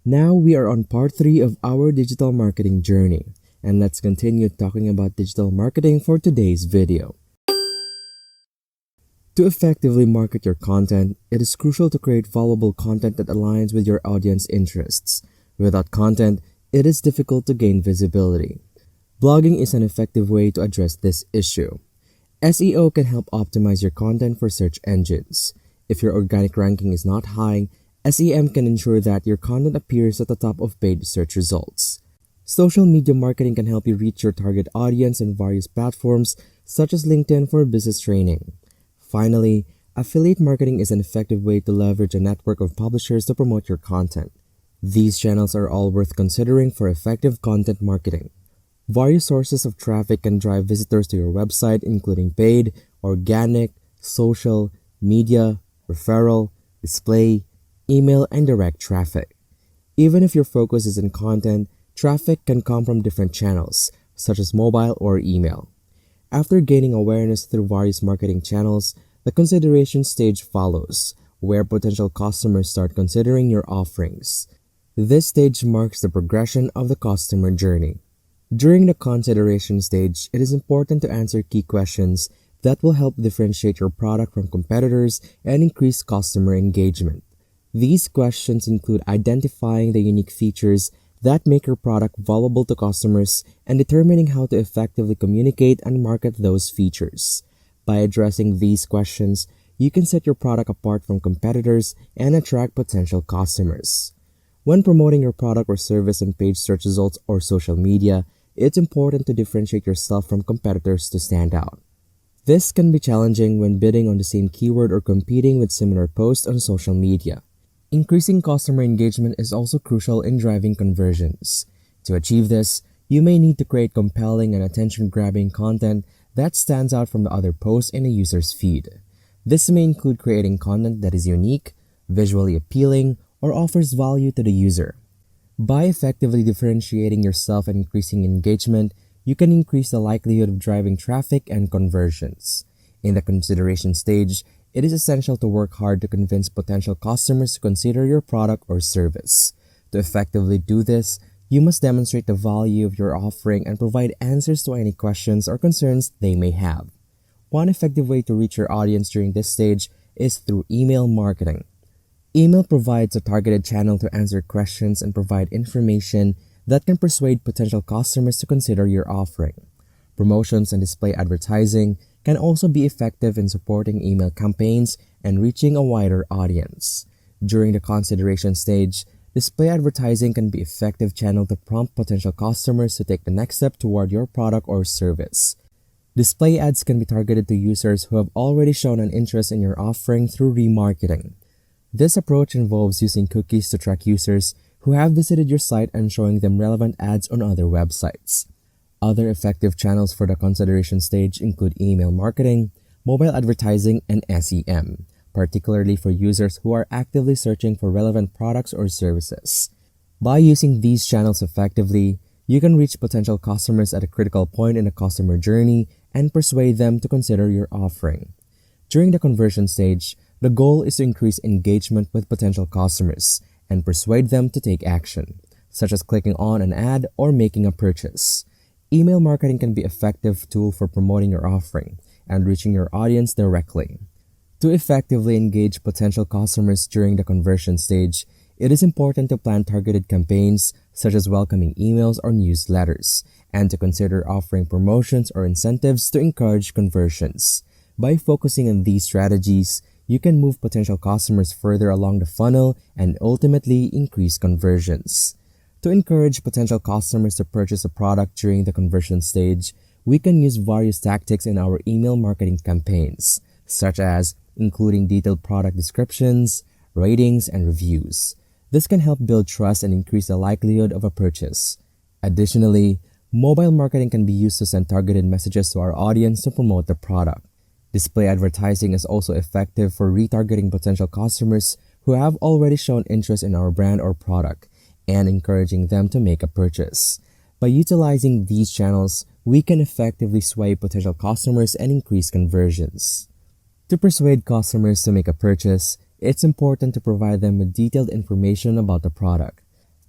Now we are on part 3 of our digital marketing journey, and let's continue talking about digital marketing for today's video. To effectively market your content, it is crucial to create valuable content that aligns with your audience interests. Without content, it is difficult to gain visibility. Blogging is an effective way to address this issue. SEO can help optimize your content for search engines. If your organic ranking is not high, SEM can ensure that your content appears at the top of paid search results. Social media marketing can help you reach your target audience on various platforms such as LinkedIn for business training. Finally, affiliate marketing is an effective way to leverage a network of publishers to promote your content. These channels are all worth considering for effective content marketing. Various sources of traffic can drive visitors to your website, including paid, organic, social, media, referral, display, email, and direct traffic. Even if your focus is in content, traffic can come from different channels, such as mobile or email. After gaining awareness through various marketing channels, the consideration stage follows, where potential customers start considering your offerings. This stage marks the progression of the customer journey. During the consideration stage, it is important to answer key questions that will help differentiate your product from competitors and increase customer engagement. These questions include identifying the unique features that make your product valuable to customers and determining how to effectively communicate and market those features. By addressing these questions, you can set your product apart from competitors and attract potential customers. When promoting your product or service on paid search results or social media, it's important to differentiate yourself from competitors to stand out. This can be challenging when bidding on the same keyword or competing with similar posts on social media. Increasing customer engagement is also crucial in driving conversions. To achieve this, you may need to create compelling and attention-grabbing content that stands out from the other posts in a user's feed. This may include creating content that is unique, visually appealing, or offers value to the user. By effectively differentiating yourself and increasing engagement, you can increase the likelihood of driving traffic and conversions. In the consideration stage, it is essential to work hard to convince potential customers to consider your product or service. To effectively do this, you must demonstrate the value of your offering and provide answers to any questions or concerns they may have. One effective way to reach your audience during this stage is through email marketing. Email provides a targeted channel to answer questions and provide information that can persuade potential customers to consider your offering. Promotions and display advertising can also be effective in supporting email campaigns and reaching a wider audience. During the consideration stage, display advertising can be an effective channel to prompt potential customers to take the next step toward your product or service. Display ads can be targeted to users who have already shown an interest in your offering through remarketing. This approach involves using cookies to track users who have visited your site and showing them relevant ads on other websites. Other effective channels for the consideration stage include email marketing, mobile advertising, and SEM, particularly for users who are actively searching for relevant products or services. By using these channels effectively, you can reach potential customers at a critical point in the customer journey and persuade them to consider your offering. During the conversion stage, the goal is to increase engagement with potential customers and persuade them to take action, such as clicking on an ad or making a purchase. Email marketing can be an effective tool for promoting your offering and reaching your audience directly. To effectively engage potential customers during the conversion stage, it is important to plan targeted campaigns such as welcoming emails or newsletters, and to consider offering promotions or incentives to encourage conversions. By focusing on these strategies, you can move potential customers further along the funnel and ultimately increase conversions. To encourage potential customers to purchase a product during the conversion stage, we can use various tactics in our email marketing campaigns, such as including detailed product descriptions, ratings, and reviews. This can help build trust and increase the likelihood of a purchase. Additionally, mobile marketing can be used to send targeted messages to our audience to promote the product. Display advertising is also effective for retargeting potential customers who have already shown interest in our brand or product and encouraging them to make a purchase. By utilizing these channels, we can effectively sway potential customers and increase conversions. To persuade customers to make a purchase, it's important to provide them with detailed information about the product.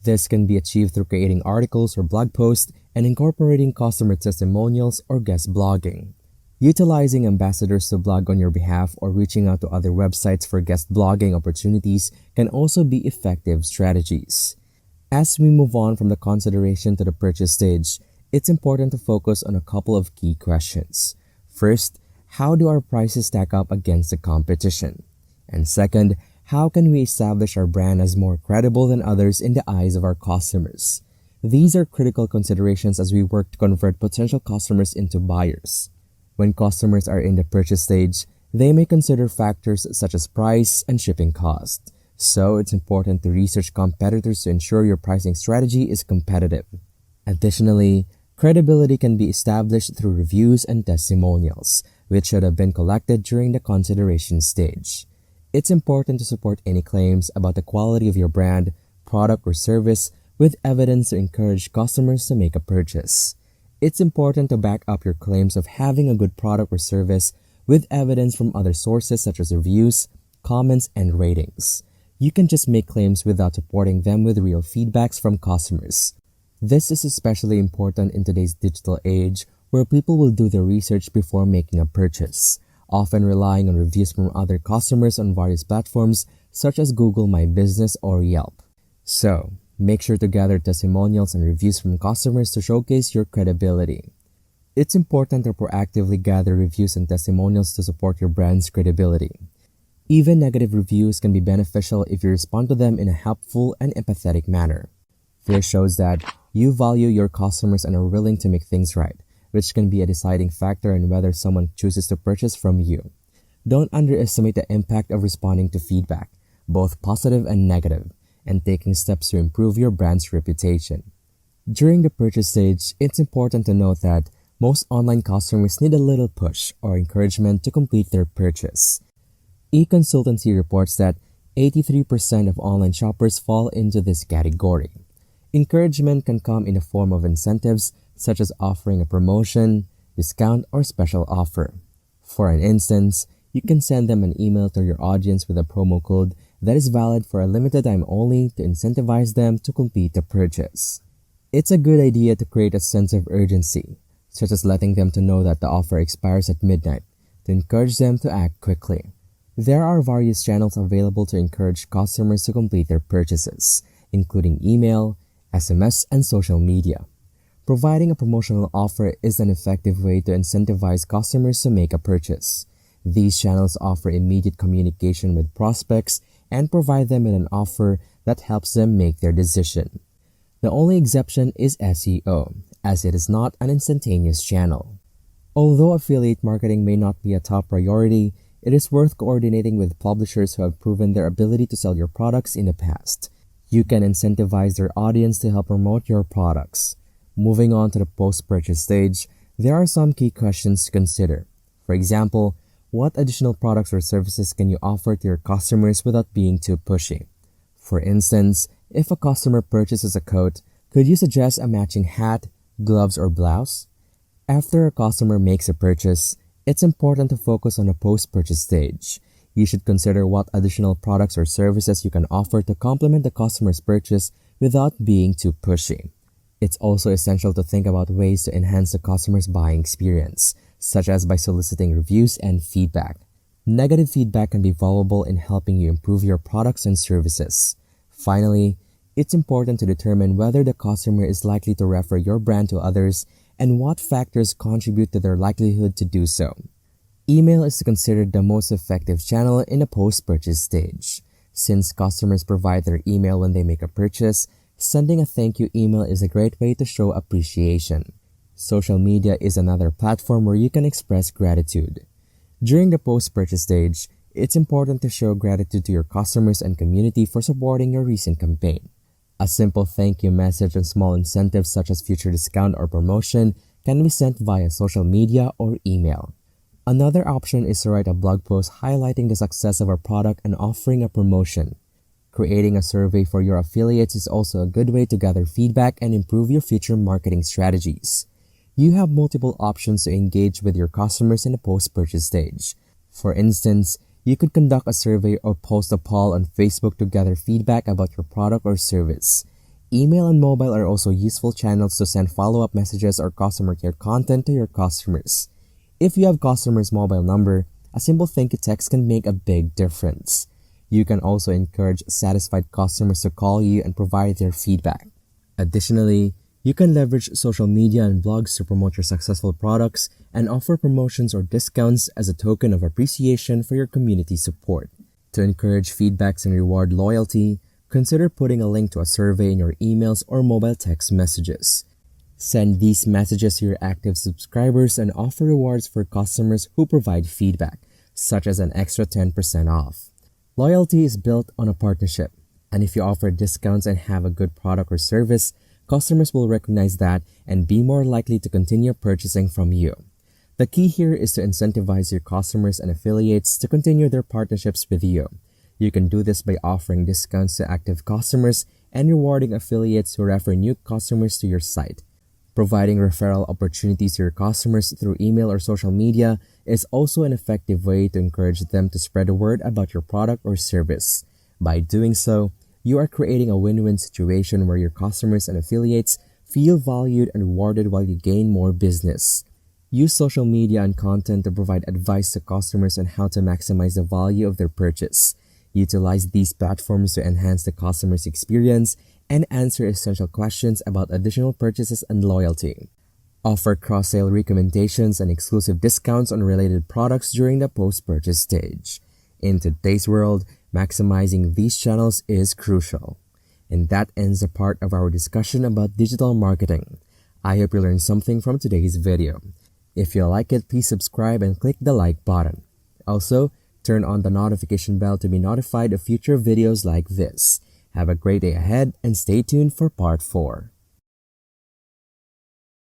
This can be achieved through creating articles or blog posts and incorporating customer testimonials or guest blogging. Utilizing ambassadors to blog on your behalf or reaching out to other websites for guest blogging opportunities can also be effective strategies. As we move on from the consideration to the purchase stage, it's important to focus on a couple of key questions. First, how do our prices stack up against the competition? And second, how can we establish our brand as more credible than others in the eyes of our customers? These are critical considerations as we work to convert potential customers into buyers. When customers are in the purchase stage, they may consider factors such as price and shipping cost. So it's important to research competitors to ensure your pricing strategy is competitive. Additionally, credibility can be established through reviews and testimonials, which should have been collected during the consideration stage. It's important to support any claims about the quality of your brand, product, or service with evidence to encourage customers to make a purchase. It's important to back up your claims of having a good product or service with evidence from other sources such as reviews, comments, and ratings. You can just make claims without supporting them with real feedbacks from customers. This is especially important in today's digital age where people will do their research before making a purchase, often relying on reviews from other customers on various platforms such as Google My Business or Yelp. So, make sure to gather testimonials and reviews from customers to showcase your credibility. It's important to proactively gather reviews and testimonials to support your brand's credibility. Even negative reviews can be beneficial if you respond to them in a helpful and empathetic manner. This shows that you value your customers and are willing to make things right, which can be a deciding factor in whether someone chooses to purchase from you. Don't underestimate the impact of responding to feedback, both positive and negative, and taking steps to improve your brand's reputation. During the purchase stage, it's important to note that most online customers need a little push or encouragement to complete their purchase. E-consultancy reports that 83% of online shoppers fall into this category. Encouragement can come in the form of incentives such as offering a promotion, discount, or special offer. For an instance, you can send them an email to your audience with a promo code that is valid for a limited time only to incentivize them to complete the purchase. It's a good idea to create a sense of urgency, such as letting them to know that the offer expires at midnight, to encourage them to act quickly. There are various channels available to encourage customers to complete their purchases, including email, SMS, and social media. Providing a promotional offer is an effective way to incentivize customers to make a purchase. These channels offer immediate communication with prospects and provide them with an offer that helps them make their decision. The only exception is SEO, as it is not an instantaneous channel. Although affiliate marketing may not be a top priority, it is worth coordinating with publishers who have proven their ability to sell your products in the past. You can incentivize their audience to help promote your products. Moving on to the post-purchase stage, there are some key questions to consider. For example, what additional products or services can you offer to your customers without being too pushy? For instance, if a customer purchases a coat, could you suggest a matching hat, gloves, or blouse? After a customer makes a purchase, it's important to focus on the post-purchase stage. You should consider what additional products or services you can offer to complement the customer's purchase without being too pushy. It's also essential to think about ways to enhance the customer's buying experience, such as by soliciting reviews and feedback. Negative feedback can be valuable in helping you improve your products and services. Finally, it's important to determine whether the customer is likely to refer your brand to others and what factors contribute to their likelihood to do so. Email is considered the most effective channel in the post-purchase stage. Since customers provide their email when they make a purchase, sending a thank you email is a great way to show appreciation. Social media is another platform where you can express gratitude. During the post-purchase stage, it's important to show gratitude to your customers and community for supporting your recent campaign. A simple thank you message and small incentives such as future discount or promotion can be sent via social media or email. Another option is to write a blog post highlighting the success of our product and offering a promotion. Creating a survey for your affiliates is also a good way to gather feedback and improve your future marketing strategies. You have multiple options to engage with your customers in the post-purchase stage. For instance, you could conduct a survey or post a poll on Facebook to gather feedback about your product or service. Email and mobile are also useful channels to send follow-up messages or customer care content to your customers. If you have customers' mobile number, a simple thank you text can make a big difference. You can also encourage satisfied customers to call you and provide their feedback. Additionally, you can leverage social media and blogs to promote your successful products and offer promotions or discounts as a token of appreciation for your community support. To encourage feedbacks and reward loyalty, consider putting a link to a survey in your emails or mobile text messages. Send these messages to your active subscribers and offer rewards for customers who provide feedback, such as an extra 10% off. Loyalty is built on a partnership, and if you offer discounts and have a good product or service, customers will recognize that and be more likely to continue purchasing from you. The key here is to incentivize your customers and affiliates to continue their partnerships with you. You can do this by offering discounts to active customers and rewarding affiliates who refer new customers to your site. Providing referral opportunities to your customers through email or social media is also an effective way to encourage them to spread the word about your product or service. By doing so, you are creating a win-win situation where your customers and affiliates feel valued and rewarded while you gain more business. Use social media and content to provide advice to customers on how to maximize the value of their purchase. Utilize these platforms to enhance the customer's experience and answer essential questions about additional purchases and loyalty. Offer cross-sale recommendations and exclusive discounts on related products during the post-purchase stage. In today's world, maximizing these channels is crucial. And that ends a part of our discussion about digital marketing. I hope you learned something from today's video. If you like it, please subscribe and click the like button. Also, turn on the notification bell to be notified of future videos like this. Have a great day ahead and stay tuned for part 4.